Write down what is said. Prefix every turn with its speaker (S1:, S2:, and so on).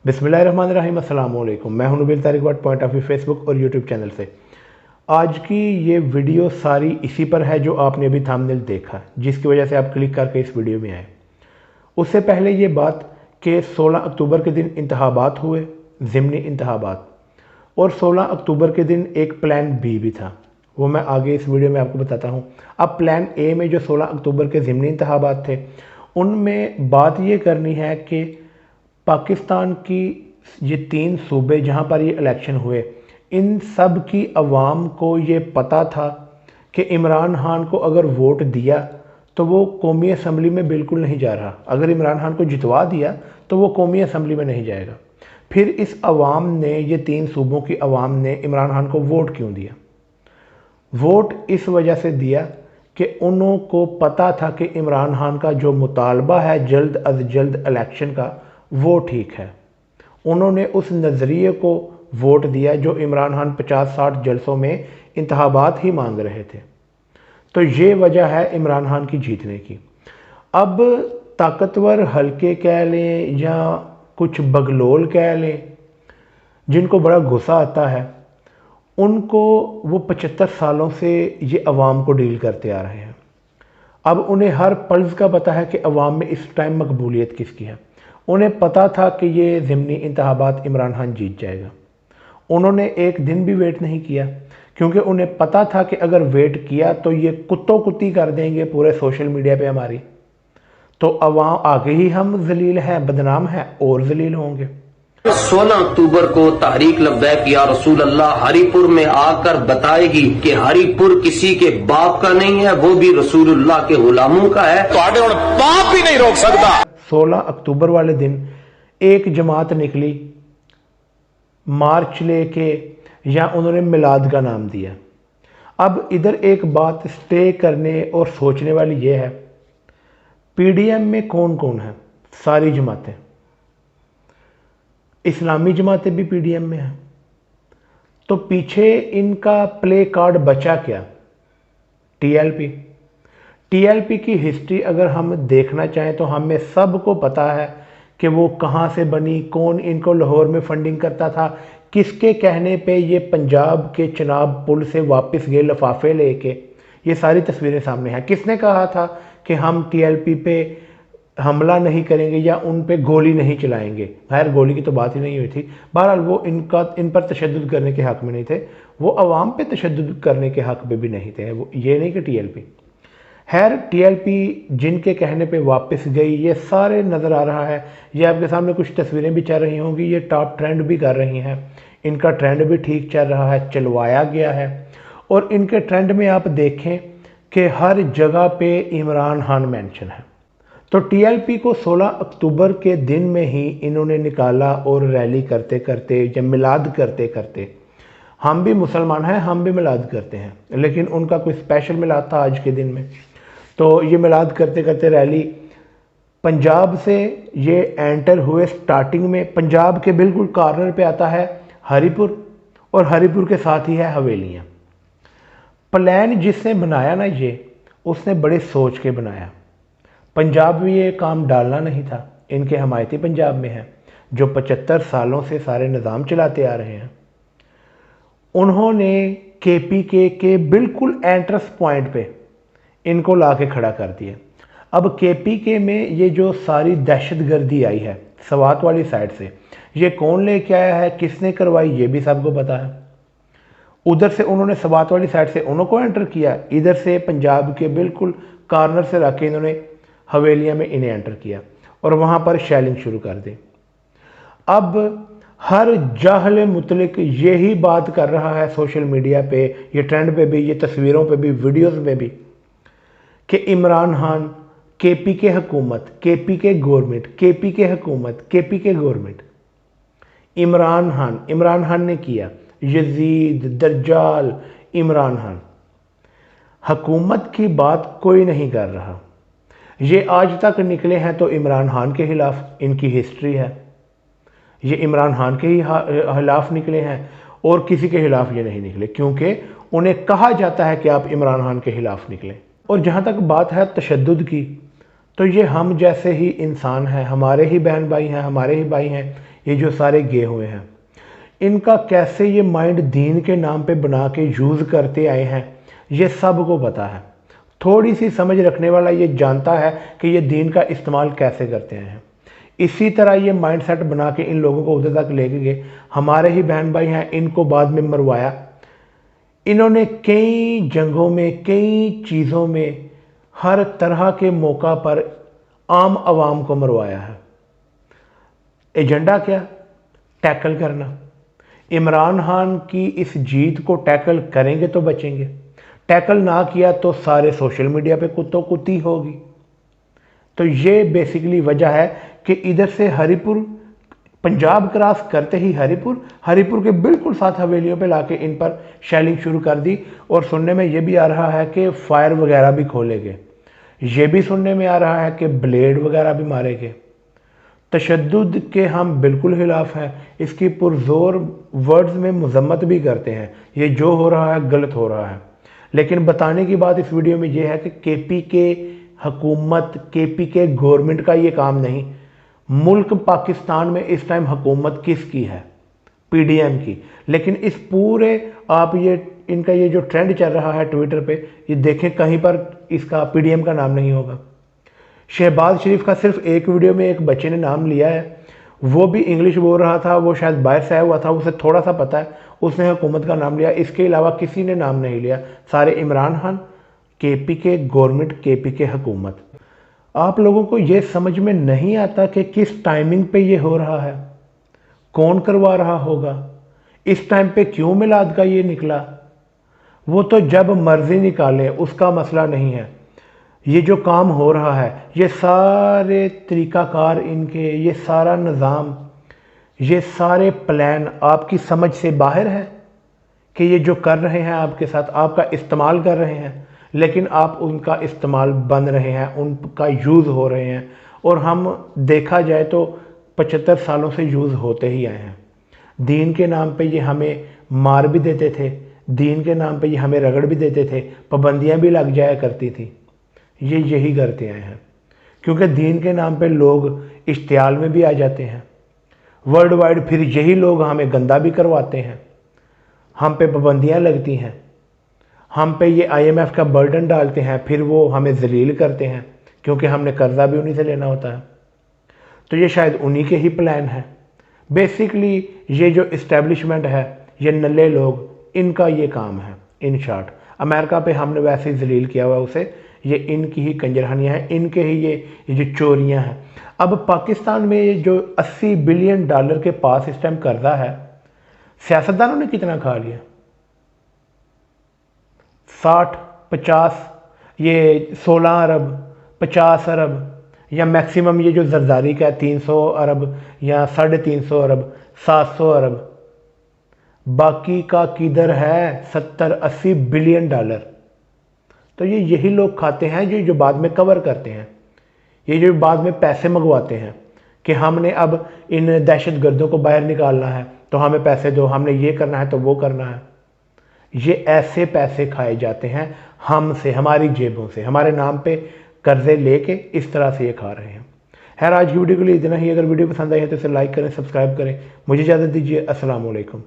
S1: बिस्मिल्लाहिर्रहमानिर्रहीम, अस्सलाम वालेकुम। मैं हूं Nabeel Tariq Bhatt, point of view Facebook और यूट्यूब चैनल से। आज की ये वीडियो सारी इसी पर है जो आपने अभी थंबनेल देखा, जिसकी वजह से आप क्लिक करके इस वीडियो में आए। उससे पहले ये बात कि 16 अक्टूबर के दिन इंतखाबात हुए, ज़िमनी इंतखाबात, और 16 अक्टूबर के दिन एक प्लान बी भी था, वो मैं आगे इस वीडियो में आपको बताता हूँ। अब प्लान ए में जो 16 अक्टूबर के ज़िमनी इंतखाबात थे, उनमें बात ये करनी है कि पाकिस्तान की ये 3 सूबे जहाँ पर ये इलेक्शन हुए, इन सब की अवाम को ये पता था कि इमरान खान को अगर वोट दिया तो वो कौमी असम्बली में बिल्कुल नहीं जा रहा। अगर इमरान खान को जितवा दिया तो वो कौमी असम्बली में नहीं जाएगा। फिर इस अवाम ने, ये 3 सूबों की अवाम ने इमरान खान को वोट क्यों दिया? वोट इस वजह से दिया कि उनको पता था कि इमरान खान का जो मुतालबा है जल्द अज जल्द इलेक्शन का, वो ठीक है। उन्होंने उस नज़रिए को वोट दिया जो इमरान खान 50-60 जलसों में इंतखाबात ही मांग रहे थे। तो ये वजह है इमरान खान की जीतने की। अब ताकतवर हल्के कह लें या कुछ बगलोल कह लें, जिनको बड़ा गुस्सा आता है, उनको वो 75 सालों से ये अवाम को डील करते आ रहे हैं। अब उन्हें हर पल्स का पता है कि अवाम में इस टाइम मकबूलियत किसकी है। उन्हें पता था कि ये ज़िमनी इंतखाबात इमरान खान जीत जाएगा। उन्होंने एक दिन भी वेट नहीं किया, क्योंकि उन्हें पता था कि अगर वेट किया तो ये कुत्तों कुत्ती कर देंगे पूरे सोशल मीडिया पे हमारी, तो अवाम आगे ही हम जलील हैं, बदनाम हैं और जलील होंगे।
S2: 16 अक्टूबर को तहरीक लब्बैक या रसूल अल्लाह हरिपुर में आकर बताएगी कि हरिपुर किसी के बाप का नहीं है, वो भी रसूलुल्लाह के गुलामों का है। तो आगे बाप भी नहीं रोक सकता।
S1: 16 अक्टूबर वाले दिन एक जमात निकली मार्च लेके, या उन्होंने मिलाद का नाम दिया। अब इधर एक बात स्टे करने और सोचने वाली ये है, पीडीएम में कौन कौन है? सारी जमातें, इस्लामी जमातें भी पीडीएम में हैं। तो पीछे इनका प्ले कार्ड बचा क्या? टीएलपी। टीएलपी की हिस्ट्री अगर हम देखना चाहें तो हमें सबको पता है कि वो कहाँ से बनी, कौन इनको लाहौर में फंडिंग करता था, किसके कहने पे ये पंजाब के चिनाब पुल से वापस गए लिफाफे लेके। ये सारी तस्वीरें सामने हैं। किसने कहा था कि हम टीएलपी पे हमला नहीं करेंगे या उन पे गोली नहीं चलाएंगे? खैर, गोली की तो बात ही नहीं हुई थी। बहरहाल वो इन पर तशद्दुद करने के हक़ में नहीं थे, वो अवाम पे तशद्दुद करने के हक़ में भी नहीं थे। वो ये नहीं कि टीएलपी। खैर, टीएलपी जिनके कहने पे वापस गई, ये सारे नज़र आ रहा है। ये आपके सामने कुछ तस्वीरें भी चल रही होंगी, ये टॉप ट्रेंड भी कर रही हैं। इनका ट्रेंड भी ठीक चल रहा है, चलवाया गया है। और इनके ट्रेंड में आप देखें कि हर जगह पे इमरान खान मेंशन है। तो टीएलपी को 16 अक्टूबर के दिन में ही इन्होंने निकाला और रैली करते करते या मिलाद करते करते, हम भी मुसलमान हैं, हम भी मिलाद करते हैं, लेकिन उनका कोई स्पेशल मिलाद था आज के दिन में। तो ये मिलाद करते करते रैली पंजाब से ये एंटर हुए। स्टार्टिंग में पंजाब के बिल्कुल कॉर्नर पे आता है हरिपुर, और हरिपुर के साथ ही है हवेलियाँ। प्लान जिसने बनाया ना, ये उसने बड़े सोच के बनाया। पंजाब में ये काम डालना नहीं था। इनके हमायती पंजाब में हैं जो 75 सालों से सारे निज़ाम चलाते आ रहे हैं। उन्होंने केपीके के बिल्कुल एंट्रेंस पॉइंट पे इनको ला के खड़ा कर दिया। अब केपीके में ये जो सारी दहशतगर्दी आई है सवात वाली साइड से, ये कौन लेके आया है, किसने करवाई, ये भी सबको पता है। उधर से उन्होंने सवात वाली साइड से उनको एंटर किया, इधर से पंजाब के बिल्कुल कॉर्नर से रख के इन्होंने हवेलियाँ में इन्हें एंटर किया और वहाँ पर शैलिंग शुरू कर दी। अब हर जाहल मुतलिक यही बात कर रहा है सोशल मीडिया पे, ये ट्रेंड पे भी, ये तस्वीरों पे भी, वीडियोस में भी, कि इमरान खान, केपीके हुकूमत, केपीके गवर्नमेंट, केपीके हुकूमत, केपीके गवर्नमेंट। इमरान खान ने किया, यजीद, दज्जाल, इमरान खान। हुकूमत की बात कोई नहीं कर रहा। ये आज तक निकले हैं तो इमरान खान के खिलाफ, इनकी हिस्ट्री है। ये इमरान खान के ही खिलाफ निकले हैं और किसी के खिलाफ ये नहीं निकले, क्योंकि उन्हें कहा जाता है कि आप इमरान खान के खिलाफ निकले। और जहाँ तक बात है तशद्दुद की, तो ये हम जैसे ही इंसान हैं, हमारे ही बहन भाई हैं, हमारे ही भाई हैं, ये जो सारे गए हुए हैं, इनका कैसे ये माइंड दीन के नाम पे बना के यूज़ करते आए हैं, ये सब को पता है। थोड़ी सी समझ रखने वाला ये जानता है कि ये दीन का इस्तेमाल कैसे करते हैं। इसी तरह ये माइंडसेट बना के इन लोगों को उधर तक लेके गए। हमारे ही बहन भाई हैं, इनको बाद में मरवाया। इन्होंने कई जंगों में, कई चीज़ों में, हर तरह के मौका पर आम आवाम को मरवाया है। एजेंडा क्या? टैकल करना। इमरान खान की इस जीत को टैकल करेंगे तो बचेंगे, टैकल ना किया तो सारे सोशल मीडिया पे कुत्तों कुत्ती होगी। तो ये बेसिकली वजह है कि इधर से हरिपुर, पंजाब क्रॉस करते ही हरिपुर के बिल्कुल साथ हवेलियों पे लाके इन पर शेलिंग शुरू कर दी। और सुनने में ये भी आ रहा है कि फायर वगैरह भी खोलेंगे। ये भी सुनने में आ रहा है कि ब्लेड वगैरह भी मारेंगे। तशद्दुद के हम बिल्कुल खिलाफ हैं। इसकी पुरजोर वर्ड्स में मजम्मत भी करते हैं। ये जो हो रहा है गलत हो रहा है। लेकिन बताने की बात इस वीडियो में ये है कि केपी के हुकूमत, केपी के गवर्नमेंट का ये काम नहीं। मुल्क पाकिस्तान में इस टाइम हुकूमत किसकी है? पीडीएम की। लेकिन इस पूरे आप ये इनका ये जो ट्रेंड चल रहा है ट्विटर पे, ये देखें कहीं पर इसका पीडीएम का नाम नहीं होगा। शहबाज शरीफ का सिर्फ एक वीडियो में एक बच्चे ने नाम लिया है, वो भी इंग्लिश बोल रहा था, वो शायद बाहर से आया हुआ था, उसे थोड़ा सा पता है, उसने हुकूमत का नाम लिया। इसके अलावा किसी ने नाम नहीं लिया। सारे इमरान खान, केपी के गवर्नमेंट, केपी के हुकूमत। आप लोगों को ये समझ में नहीं आता कि किस टाइमिंग पे ये हो रहा है, कौन करवा रहा होगा, इस टाइम पे क्यों मिलाद का ये निकला। वो तो जब मर्जी निकाले, उसका मसला नहीं है। ये जो काम हो रहा है, ये सारे तरीकाकार इनके, ये सारा निज़ाम, ये सारे प्लान आपकी समझ से बाहर है कि ये जो कर रहे हैं आपके साथ, आपका इस्तेमाल कर रहे हैं, लेकिन आप उनका इस्तेमाल बन रहे हैं, उनका यूज़ हो रहे हैं। और हम देखा जाए तो 75 सालों से यूज़ होते ही आए हैं। दीन के नाम पे ये हमें मार भी देते थे, दीन के नाम पे ये हमें रगड़ भी देते थे, पाबंदियाँ भी लग जाया करती थी। ये यही करते आए हैं, क्योंकि दीन के नाम पे लोग इश्तियाल में भी आ जाते हैं वर्ल्ड वाइड। फिर यही लोग हमें गंदा भी करवाते हैं, हम पे पाबंदियाँ लगती हैं, हम पे ये IMF का बर्डन डालते हैं, फिर वो हमें जलील करते हैं, क्योंकि हमने कर्जा भी उन्हीं से लेना होता है। तो ये शायद उन्हीं के ही प्लान है। बेसिकली ये जो इस्टेब्लिशमेंट है, ये नल्ले लोग, इनका ये काम है। इन शॉर्ट, अमेरिका पे हमने वैसे ही जलील किया हुआ उसे। ये इनकी ही कंजरहानियाँ हैं, इनके ही ये जो चोरियाँ हैं। अब पाकिस्तान में जो $80 बिलियन के पास इस टाइम कर्जा है, सियासतदानों ने कितना खा लिया? 60, 50, ये 16 अरब, 50 अरब, या मैक्सिमम ये जो जरदारी का 300 अरब या 350 अरब, 700 अरब। बाकी का किधर है? 70-80 बिलियन डॉलर। तो ये यही लोग खाते हैं जो बाद में कवर करते हैं, ये जो बाद में पैसे मंगवाते हैं कि हमने अब इन दहशतगर्दों को बाहर निकालना है तो हमें पैसे दो, हमने ये करना है तो वो करना है। ये ऐसे पैसे खाए जाते हैं हमसे, हमारी जेबों से, हमारे नाम पे कर्जे लेके इस तरह से ये खा रहे हैं। खैर, आज की वीडियो के लिए इतना ही। अगर वीडियो पसंद आई है तो इसे लाइक करें, सब्सक्राइब करें। मुझे इजाज़त दीजिए। अस्सलाम वालेकुम।